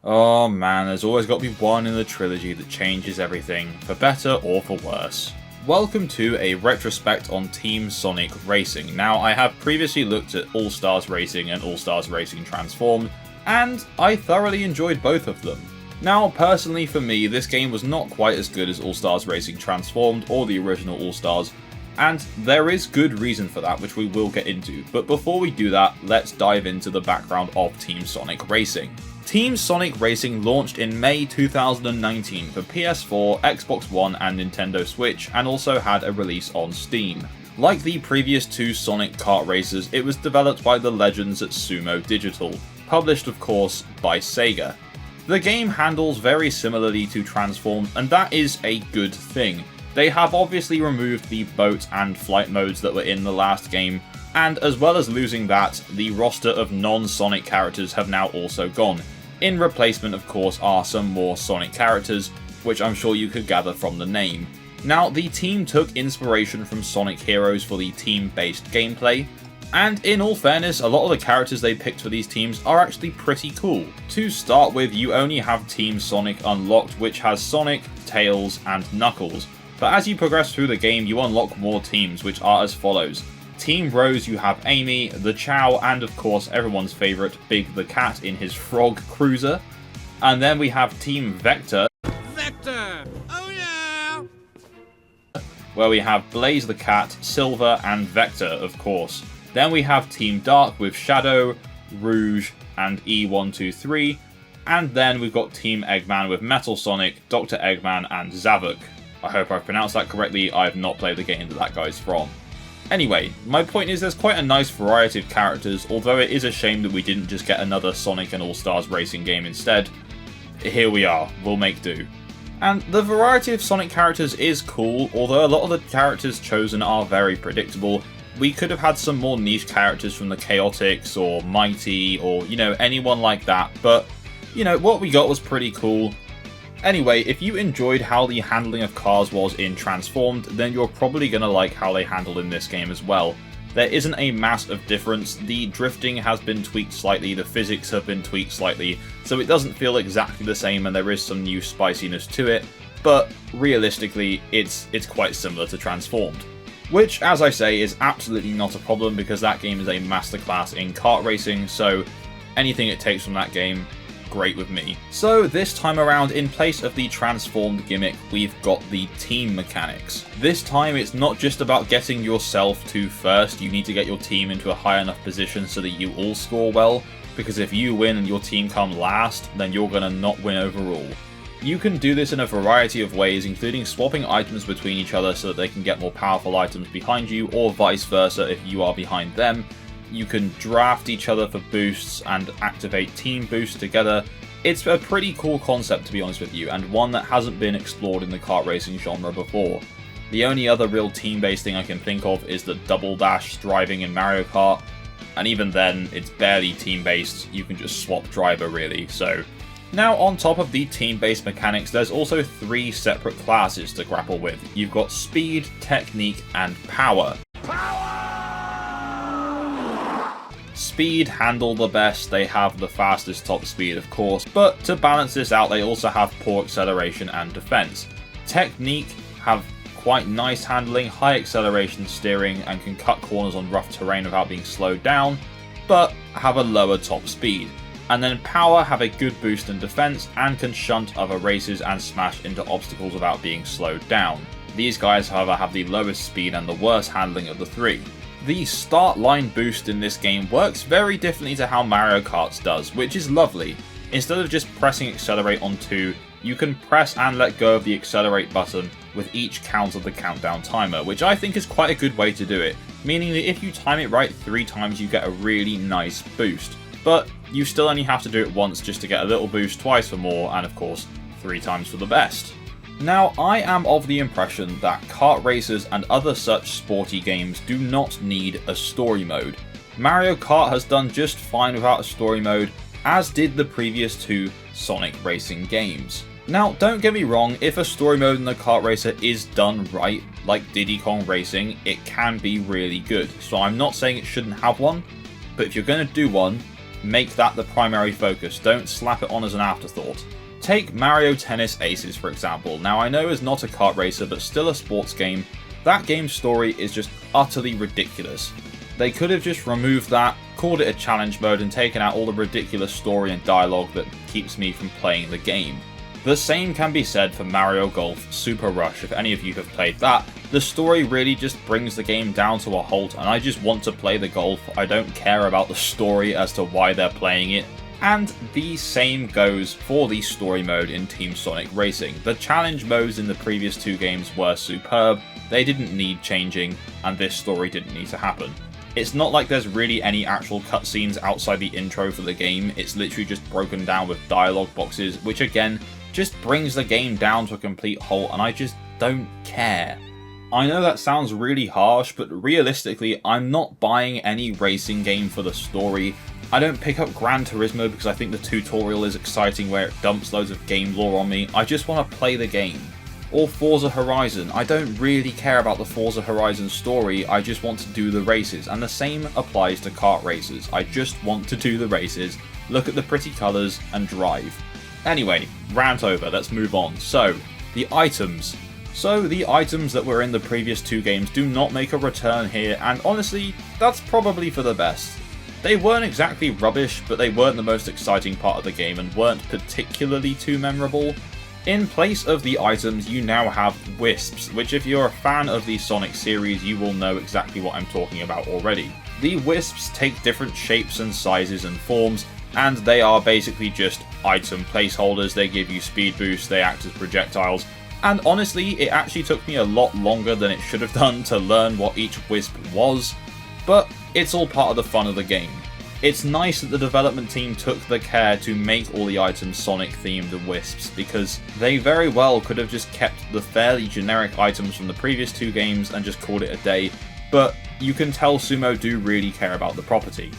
Oh man, there's always got to be one in the trilogy that changes everything, for better or for worse. Welcome to a retrospect on Team Sonic Racing. Now, I have previously looked at All-Stars Racing and All-Stars Racing Transformed, and I thoroughly enjoyed both of them. Now, personally for me, this game was not quite as good as All-Stars Racing Transformed or the original All-Stars, and there is good reason for that, which we will get into. But before we do that, let's dive into the background of Team Sonic Racing. Team Sonic Racing launched in May 2019 for PS4, Xbox One and Nintendo Switch, and also had a release on Steam. Like the previous two Sonic kart races, it was developed by the legends at Sumo Digital, published of course by Sega. The game handles very similarly to Transformed, and that is a good thing. They have obviously removed the boat and flight modes that were in the last game, and as well as losing that, the roster of non-Sonic characters have now also gone. In replacement, of course, are some more Sonic characters, which I'm sure you could gather from the name. Now, the team took inspiration from Sonic Heroes for the team-based gameplay, and in all fairness, a lot of the characters they picked for these teams are actually pretty cool. To start with, you only have Team Sonic unlocked, which has Sonic, Tails, and Knuckles. But as you progress through the game, you unlock more teams, which are as follows. Team Rose, you have Amy, the Chow, and of course everyone's favourite, Big the Cat in his frog cruiser. And then we have Team Vector. Vector! Oh yeah! Where we have Blaze the Cat, Silver, and Vector, of course. Then we have Team Dark with Shadow, Rouge, and E123. And then we've got Team Eggman with Metal Sonic, Dr. Eggman, and Zavok. I hope I've pronounced that correctly. I have not played the game that guy's from. Anyway, my point is there's quite a nice variety of characters, although it is a shame that we didn't just get another Sonic and All-Stars Racing game instead. Here we are, we'll make do. And the variety of Sonic characters is cool, although a lot of the characters chosen are very predictable. We could have had some more niche characters from the Chaotix or Mighty or, anyone like that, but, what we got was pretty cool. Anyway, if you enjoyed how the handling of cars was in Transformed, then you're probably going to like how they handle in this game as well. There isn't a mass of difference, the drifting has been tweaked slightly, the physics have been tweaked slightly, so it doesn't feel exactly the same and there is some new spiciness to it, but realistically, it's quite similar to Transformed. Which, as I say, is absolutely not a problem because that game is a masterclass in kart racing, so anything it takes from that game, great with me. So this time around, in place of the Transformed gimmick, we've got the team mechanics. This time it's not just about getting yourself to first, you need to get your team into a high enough position so that you all score well, because if you win and your team come last, then you're gonna not win overall. You can do this in a variety of ways, including swapping items between each other so that they can get more powerful items behind you, or vice versa if you are behind them. You can draft each other for boosts and activate team boosts together. It's a pretty cool concept, to be honest with you, and one that hasn't been explored in the kart racing genre before. The only other real team-based thing I can think of is the double dash driving in Mario Kart, and even then, it's barely team-based, you can just swap driver really, so... Now, on top of the team-based mechanics, there's also 3 separate classes to grapple with. You've got Speed, Technique, and Power. Speed handle the best, they have the fastest top speed of course, but to balance this out they also have poor acceleration and defense. Technique have quite nice handling, high acceleration steering, and can cut corners on rough terrain without being slowed down, but have a lower top speed. And then Power have a good boost in defense and can shunt other races and smash into obstacles without being slowed down. These guys however have the lowest speed and the worst handling of the 3. The start line boost in this game works very differently to how Mario Kart's does, which is lovely. Instead of just pressing accelerate on 2, you can press and let go of the accelerate button with each count of the countdown timer, which I think is quite a good way to do it, meaning that if you time it right 3 times you get a really nice boost. But you still only have to do it once just to get a little boost, twice for more, and of course 3 times for the best. Now, I am of the impression that kart racers and other such sporty games do not need a story mode. Mario Kart has done just fine without a story mode, as did the previous 2 Sonic racing games. Now, don't get me wrong, if a story mode in the kart racer is done right, like Diddy Kong Racing, it can be really good. So I'm not saying it shouldn't have one, but if you're going to do one, make that the primary focus, don't slap it on as an afterthought. Take Mario Tennis Aces for example. Now I know it's not a kart racer but still a sports game. That game's story is just utterly ridiculous. They could have just removed that, called it a challenge mode and taken out all the ridiculous story and dialogue that keeps me from playing the game. The same can be said for Mario Golf Super Rush. If any of you have played that, the story really just brings the game down to a halt and I just want to play the golf. I don't care about the story as to why they're playing it. And the same goes for the story mode in Team Sonic Racing. The challenge modes in the previous two games were superb, they didn't need changing, and this story didn't need to happen. It's not like there's really any actual cutscenes outside the intro for the game, it's literally just broken down with dialogue boxes, which again, just brings the game down to a complete halt, and I just don't care. I know that sounds really harsh, but realistically, I'm not buying any racing game for the story. I don't pick up Gran Turismo because I think the tutorial is exciting where it dumps loads of game lore on me. I just want to play the game. Or Forza Horizon. I don't really care about the Forza Horizon story, I just want to do the races. And the same applies to kart races. I just want to do the races, look at the pretty colours, and drive. Anyway, rant over, let's move on. So, the items. So, the items that were in the previous two games do not make a return here, and honestly, that's probably for the best. They weren't exactly rubbish, but they weren't the most exciting part of the game and weren't particularly too memorable. In place of the items, you now have Wisps, which if you're a fan of the Sonic series, you will know exactly what I'm talking about already. The Wisps take different shapes and sizes and forms, and they are basically just item placeholders. They give you speed boosts, they act as projectiles, and honestly, it actually took me a lot longer than it should have done to learn what each Wisp was, but it's all part of the fun of the game. It's nice that the development team took the care to make all the items Sonic themed and Wisps, because they very well could have just kept the fairly generic items from the previous two games and just called it a day, but you can tell Sumo do really care about the property.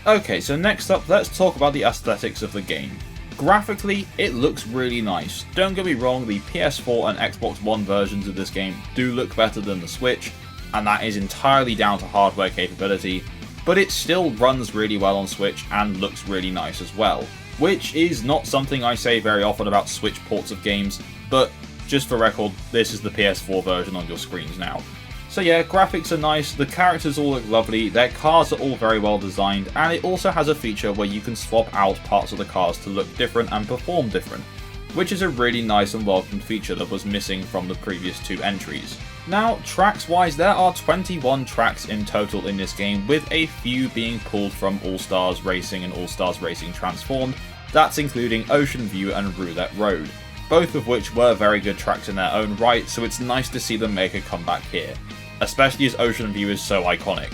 Okay, so next up, let's talk about the aesthetics of the game. Graphically, it looks really nice. Don't get me wrong, the PS4 and Xbox One versions of this game do look better than the Switch, and that is entirely down to hardware capability, but it still runs really well on Switch and looks really nice as well. Which is not something I say very often about Switch ports of games, but just for record, this is the PS4 version on your screens now. So yeah, graphics are nice, the characters all look lovely, their cars are all very well designed, and it also has a feature where you can swap out parts of the cars to look different and perform different, which is a really nice and welcomed feature that was missing from the previous two entries. Now, tracks-wise, there are 21 tracks in total in this game, with a few being pulled from All-Stars Racing and All-Stars Racing Transformed. That's including Ocean View and Roulette Road, both of which were very good tracks in their own right, so it's nice to see them make a comeback here, especially as Ocean View is so iconic.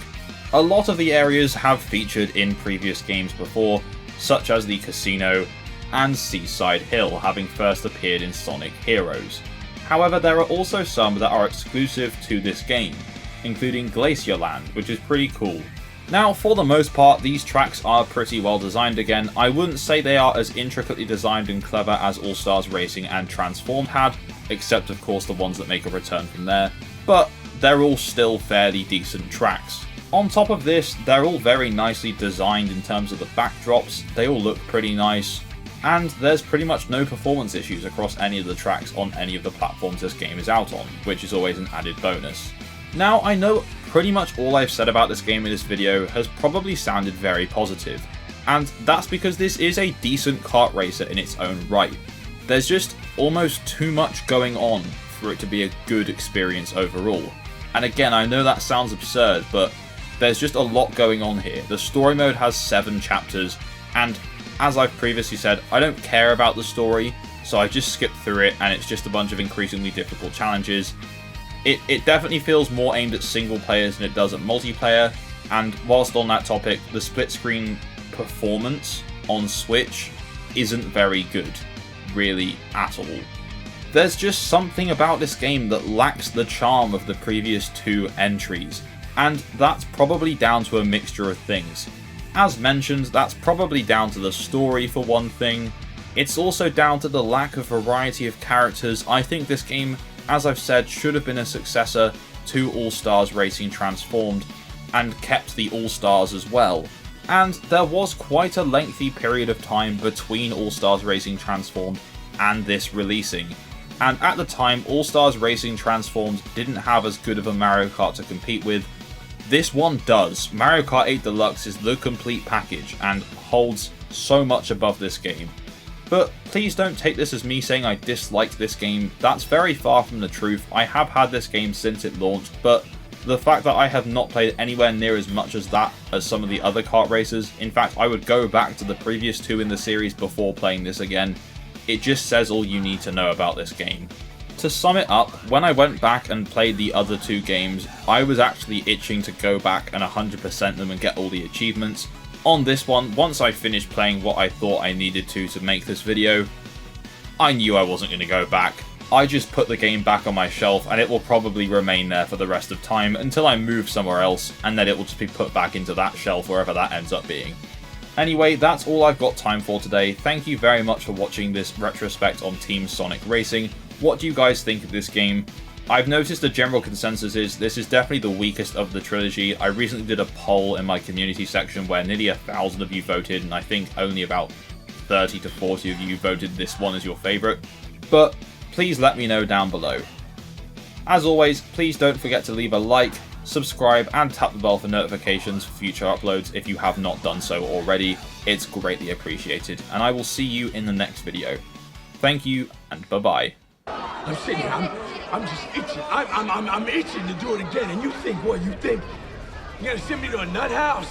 A lot of the areas have featured in previous games before, such as the Casino and Seaside Hill, having first appeared in Sonic Heroes. However, there are also some that are exclusive to this game, including Glacier Land, which is pretty cool. Now, for the most part, these tracks are pretty well designed again. I wouldn't say they are as intricately designed and clever as All-Stars Racing and Transformed had, except of course the ones that make a return from there, but they're all still fairly decent tracks. On top of this, they're all very nicely designed in terms of the backdrops, they all look pretty nice, and there's pretty much no performance issues across any of the tracks on any of the platforms this game is out on, which is always an added bonus. Now, I know pretty much all I've said about this game in this video has probably sounded very positive, and that's because this is a decent kart racer in its own right. There's just almost too much going on for it to be a good experience overall. And again, I know that sounds absurd, but there's just a lot going on here. The story mode has 7 chapters, and as I've previously said, I don't care about the story, so I just skip through it and it's just a bunch of increasingly difficult challenges. It definitely feels more aimed at single players than it does at multiplayer, and whilst on that topic, the split screen performance on Switch isn't very good, really at all. There's just something about this game that lacks the charm of the previous 2 entries, and that's probably down to a mixture of things. As mentioned, that's probably down to the story for one thing. It's also down to the lack of variety of characters. I think this game, as I've said, should have been a successor to All-Stars Racing Transformed and kept the All-Stars as well. And there was quite a lengthy period of time between All-Stars Racing Transformed and this releasing. And at the time, All-Stars Racing Transformed didn't have as good of a Mario Kart to compete with. This one does. Mario Kart 8 Deluxe is the complete package and holds so much above this game. But please don't take this as me saying I disliked this game. That's very far from the truth. I have had this game since it launched, but the fact that I have not played anywhere near as much as that as some of the other kart racers, in fact I would go back to the previous two in the series before playing this again, it just says all you need to know about this game. To sum it up, when I went back and played the other two games, I was actually itching to go back and 100% them and get all the achievements. On this one, once I finished playing what I thought I needed to make this video, I knew I wasn't going to go back. I just put the game back on my shelf and it will probably remain there for the rest of time until I move somewhere else, and then it will just be put back into that shelf wherever that ends up being. Anyway, that's all I've got time for today. Thank you very much for watching this retrospect on Team Sonic Racing. What do you guys think of this game? I've noticed the general consensus is this is definitely the weakest of the trilogy. I recently did a poll in my community section where nearly 1,000 of you voted, and I think only about 30 to 40 of you voted this one as your favourite. But please let me know down below. As always, please don't forget to leave a like, subscribe and tap the bell for notifications for future uploads if you have not done so already. It's greatly appreciated, and I will see you in the next video. Thank you, and bye-bye. I'm sitting here, I'm just itching. I'm itching to do it again, and you think what? You think you're gonna send me to a nut house?